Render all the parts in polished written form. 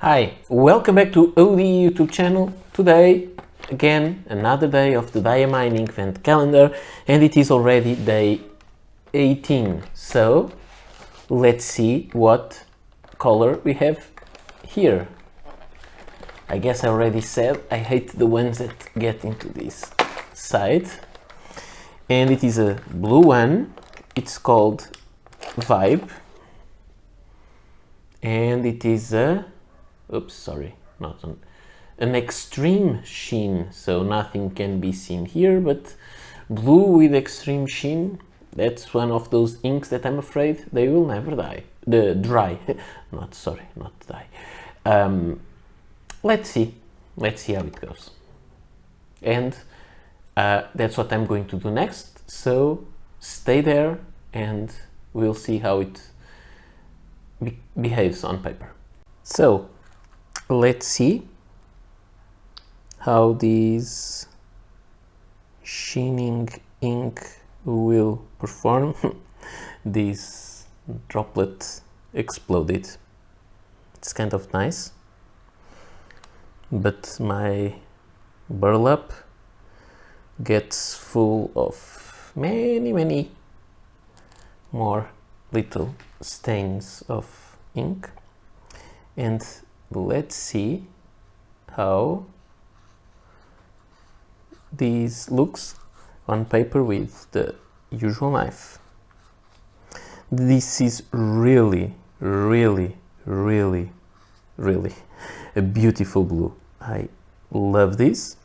Hi, welcome back to OD YouTube channel. Today, again, another day of the Diamine Inkvent Calendar, and it is already day 18. So, let's see what color we have here. I guess I already said I hate the ones that get into this side. And it is a blue one. It's called Vibe. And it is a an extreme sheen, so nothing can be seen here, but blue with extreme sheen, that's one of those inks that I'm afraid they will never dry. not die. Let's see how it goes. And that's what I'm going to do next, so stay there and we'll see how it behaves on paper. So let's see how this sheening ink will perform. This droplet exploded. It's kind of nice, but my burlap gets full of many more little stains of ink. And let's see how this looks on paper with the usual knife. This is really a beautiful blue. I love this.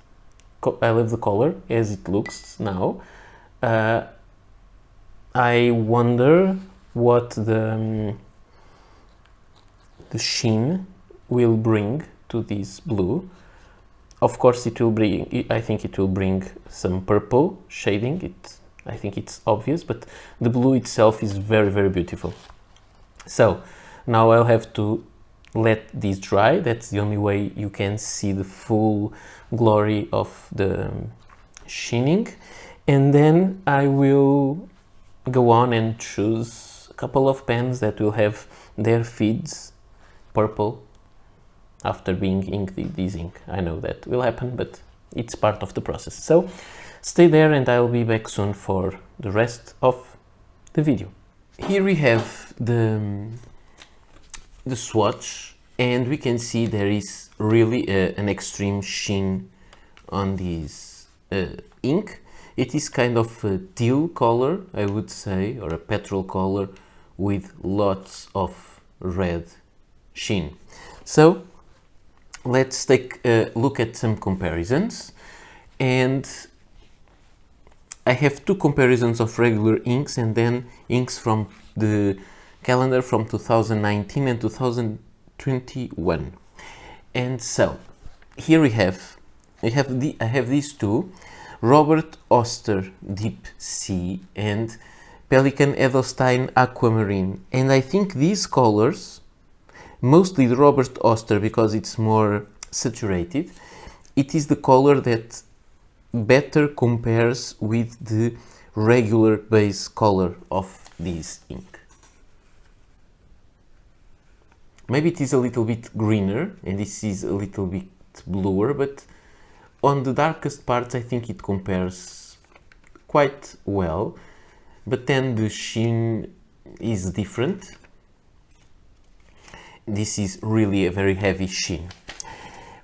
I love the color as it looks now. I wonder what the sheen will bring to this blue. Of course it will bring, I think it will bring some purple shading. I think it's obvious, but the blue itself is very beautiful. So now I'll have to let this dry. That's the only way you can see the full glory of the sheening. And then I will go on and choose a couple of pens that will have their feeds purple after being inked this ink. I know that will happen, but it's part of the process. So stay there and I'll be back soon for the rest of the video. Here we have the swatch, and we can see there is really an extreme sheen on this ink. It is kind of a teal color, I would say, or a petrol color with lots of red sheen. So let's take a look at some comparisons, and I have two comparisons of regular inks and then inks from the calendar from 2019 and 2021. And so here I have these two, Robert Oster Deep Sea and Pelikan Edelstein Aquamarine, and I think these colors, mostly the Robert Oster because it's more saturated, it is the color that better compares with the regular base color of this ink. Maybe it is a little bit greener and this is a little bit bluer, but on the darkest parts I think it compares quite well, but then the sheen is different. This is really a very heavy sheen.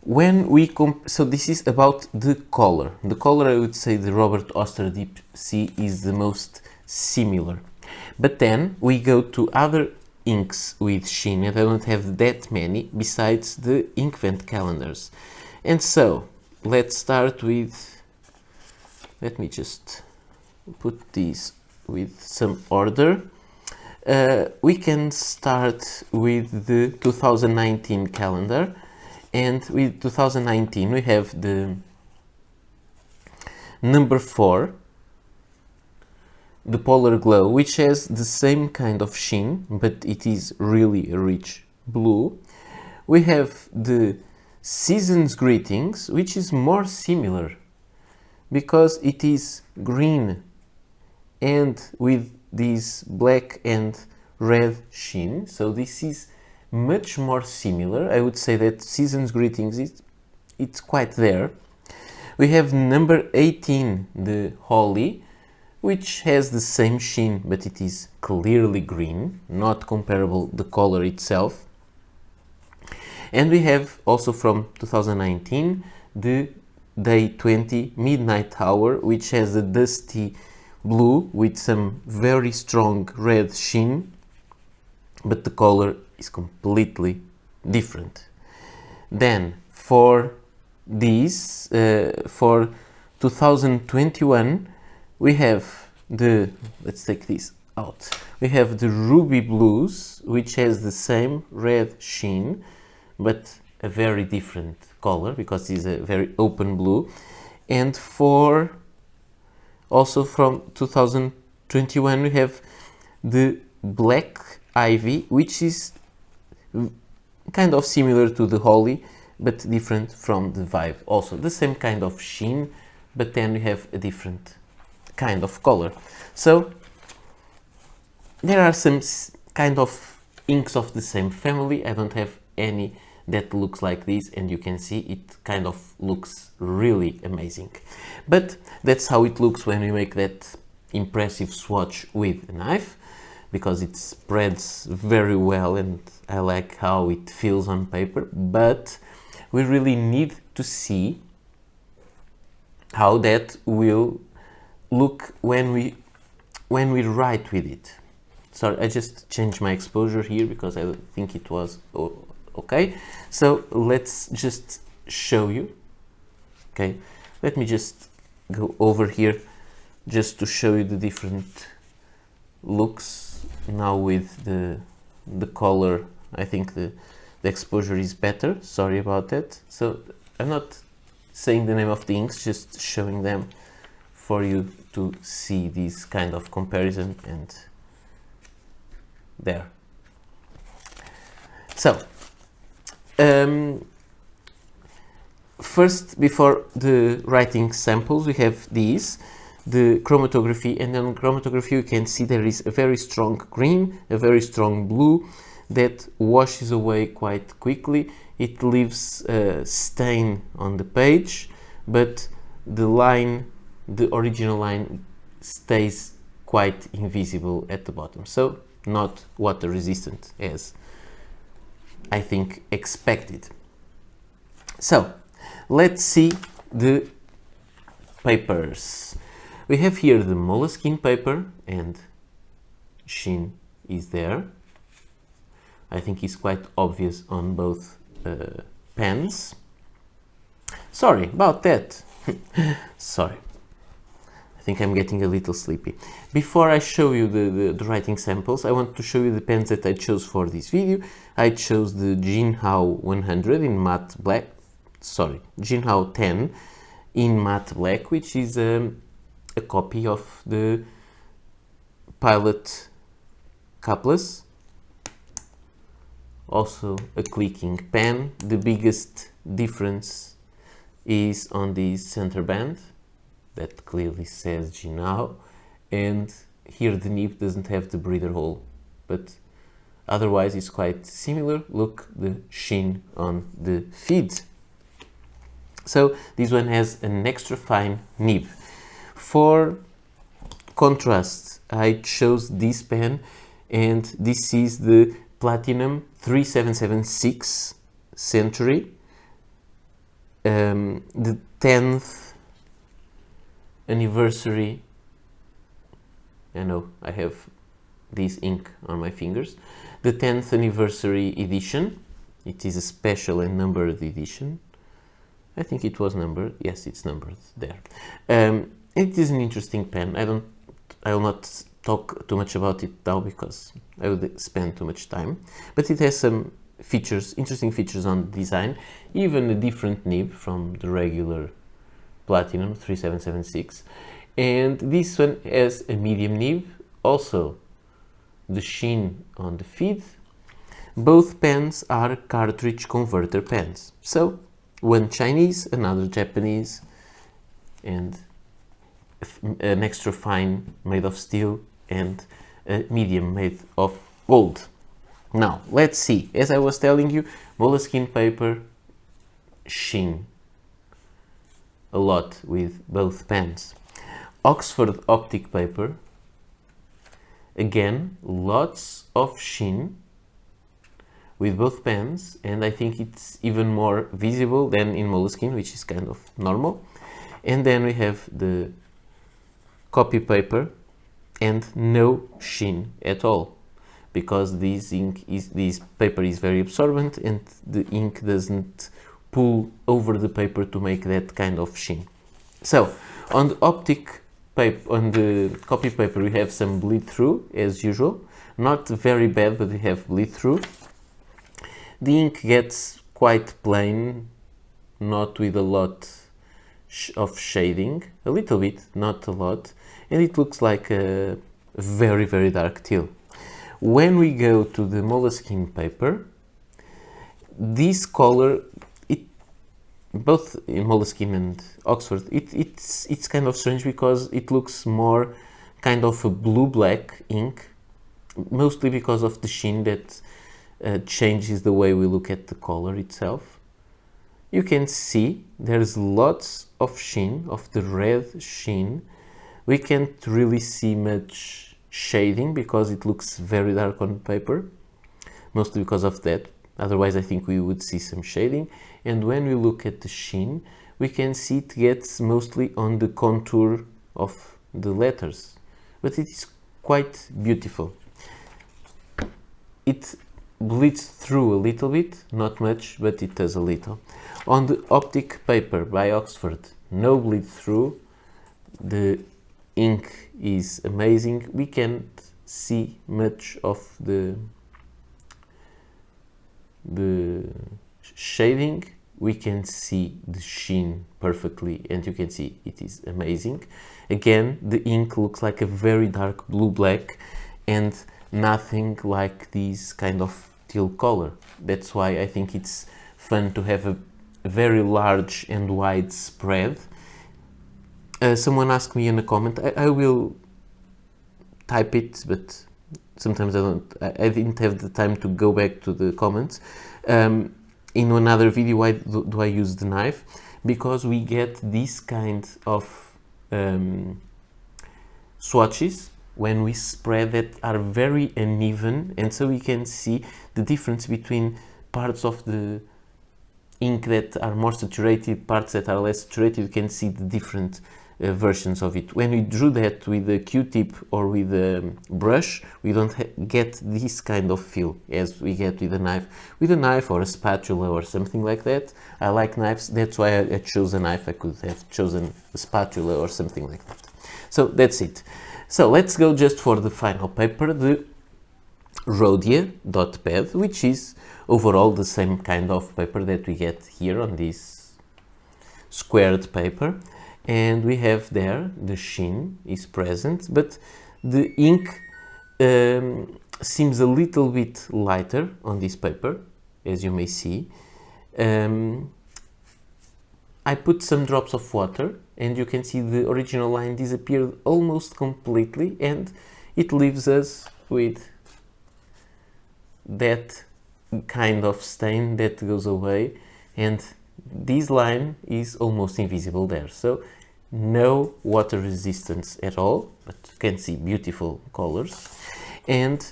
When we so this is about the color. The color, I would say the Robert Oster Deep Sea is the most similar. But then we go to other inks with sheen, and I don't have that many besides the Inkvent calendars. And so let's start with, let me just put these with some order. We can start with the 2019 calendar, and with 2019 we have the number 4, the Polar Glow, which has the same kind of sheen, but it is really a rich blue. We have the Season's Greetings, which is more similar because it is green and with this black and red sheen. So this is much more similar. I would say that Season's Greetings, it's quite there. We have number 18, the Holly, which has the same sheen, but it is clearly green, not comparable the color itself. And we have also from 2019 the Day 20 Midnight Hour, which has a dusty blue with some very strong red sheen, but the color is completely different. Then for these, for 2021, we have the, let's take this out, we have the Ruby Blues, which has the same red sheen, but a very different color because it's a very open blue. And for also from 2021, we have the Black Ivy, which is kind of similar to the Holly, but different from the vibe. Also the same kind of sheen, but then we have a different kind of color. So there are some kind of inks of the same family. I don't have any that looks like this, and you can see it kind of looks really amazing. But that's how it looks when we make that impressive swatch with a knife, because it spreads very well and I like how it feels on paper. But we really need to see how that will look when we write with it. Sorry, I just changed my exposure here because I think it was okay. So let's just show you. Okay, let me just go over here just to show you the different looks now with the color. I think the exposure is better. Sorry about that. So I'm not saying the name of the inks, just showing them for you to see this kind of comparison. And there. So first, before the writing samples, we have these, the chromatography, and then chromatography you can see there is a very strong green, a very strong blue that washes away quite quickly. It leaves a stain on the page, but the line, the original line, stays quite invisible at the bottom, so not water resistant as I think expected. So let's see the papers. We have here the moleskin paper, and sheen is there. I think it's quite obvious on both pens. Sorry about that. Sorry. I think I'm getting a little sleepy. Before I show you the writing samples, I want to show you the pens that I chose for this video. I chose the Jinhao 100 in matte black, sorry, Jinhao 10 in matte black, which is a copy of the Pilot capless. Also a clicking pen. The biggest difference is on the center band that clearly says Jinhao, and here the nib doesn't have the breather hole, but otherwise it's quite similar. Look, the sheen on the feed. So this one has an extra fine nib. For contrast, I chose this pen, and this is the Platinum 3776 Century, the 10th anniversary. I know I have this ink on my fingers. The 10th anniversary edition. It is a special and numbered edition. I think it was numbered. Yes, it's numbered there. It is an interesting pen. I will not talk too much about it now because I would spend too much time. But it has some features, interesting features on the design, even a different nib from the regular Platinum 3776. And this one has a medium nib, also the sheen on the feed. Both pens are cartridge converter pens. So one Chinese, another Japanese, and an extra fine made of steel and a medium made of gold. Now, let's see. As I was telling you, moleskin paper sheen a lot with both pens. Oxford optic paper, again, lots of sheen with both pens, and I think it's even more visible than in moleskin, which is kind of normal. And then we have the copy paper and no sheen at all, because this paper is very absorbent and the ink doesn't pull over the paper to make that kind of sheen. So on the optic paper, on the copy paper, we have some bleed through as usual, not very bad, but we have bleed through. The ink gets quite plain, not with a lot of shading, a little bit, not a lot, and it looks like a very, very dark teal. When we go to the moleskin paper, this color, both in moleskin and Oxford, it's kind of strange because it looks more kind of a blue-black ink, mostly because of the sheen that changes the way we look at the color itself. You can see there's lots of sheen, of the red sheen. We can't really see much shading because it looks very dark on paper, mostly because of that. Otherwise, I think we would see some shading. And when we look at the sheen, we can see it gets mostly on the contour of the letters. But it is quite beautiful. It bleeds through a little bit, not much, but it does a little. On the optic paper by Oxford, no bleed through. The ink is amazing. We can't see much of the shading. We can see the sheen perfectly, and you can see it is amazing. Again, the ink looks like a very dark blue-black and nothing like this kind of teal color. That's why I think it's fun to have a very large and wide spread. Someone asked me in a comment, I will type it, but sometimes I didn't have the time to go back to the comments. In another video, why do I use the knife? Because we get this kind of swatches when we spread that are very uneven, and so we can see the difference between parts of the ink that are more saturated, parts that are less saturated. You can see the different versions of it. When we drew that with a Q-tip or with a brush, we don't get this kind of feel as we get with a knife. With a knife or a spatula or something like that. I like knives, that's why I chose a knife. I could have chosen a spatula or something like that. So that's it. So let's go just for the final paper, the Rhodia dot pad, which is overall the same kind of paper that we get here on this squared paper. And we have there, the sheen is present, but the ink seems a little bit lighter on this paper, as you may see. I put some drops of water and you can see the original line disappeared almost completely, and it leaves us with that kind of stain that goes away, and this line is almost invisible there. So no water resistance at all, but you can see beautiful colors, and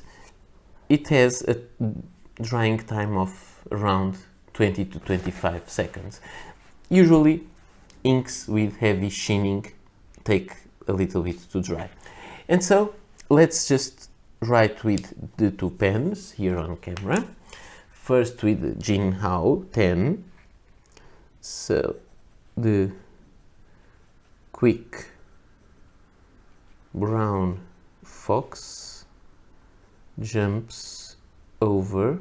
it has a drying time of around 20 to 25 seconds. Usually inks with heavy sheening take a little bit to dry. And so let's just write with the two pens here on camera. First with the Jinhao 10. So the quick brown fox jumps over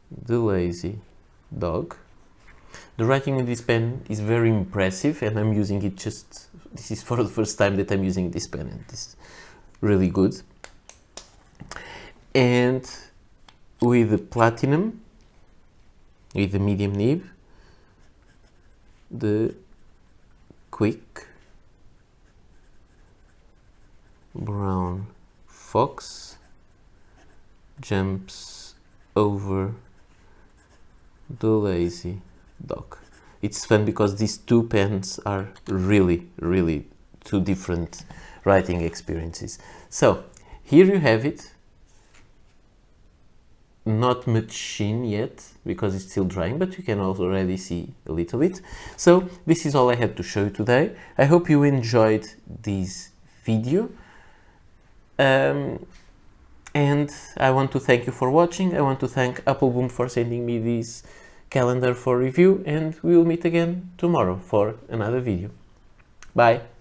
the lazy dog. The writing with this pen is very impressive, and I'm using it this is for the first time that I'm using this pen, and this is really good. And with the platinum, with the medium nib, the quick brown fox jumps over the lazy dog. It's fun because these two pens are really, really two different writing experiences. So here you have it. Not much sheen yet because it's still drying, but you can already see a little bit. So this is all I had to show you today. I hope you enjoyed this video. And I want to thank you for watching. I want to thank Appelboom for sending me this calendar for review, and we will meet again tomorrow for another video. Bye!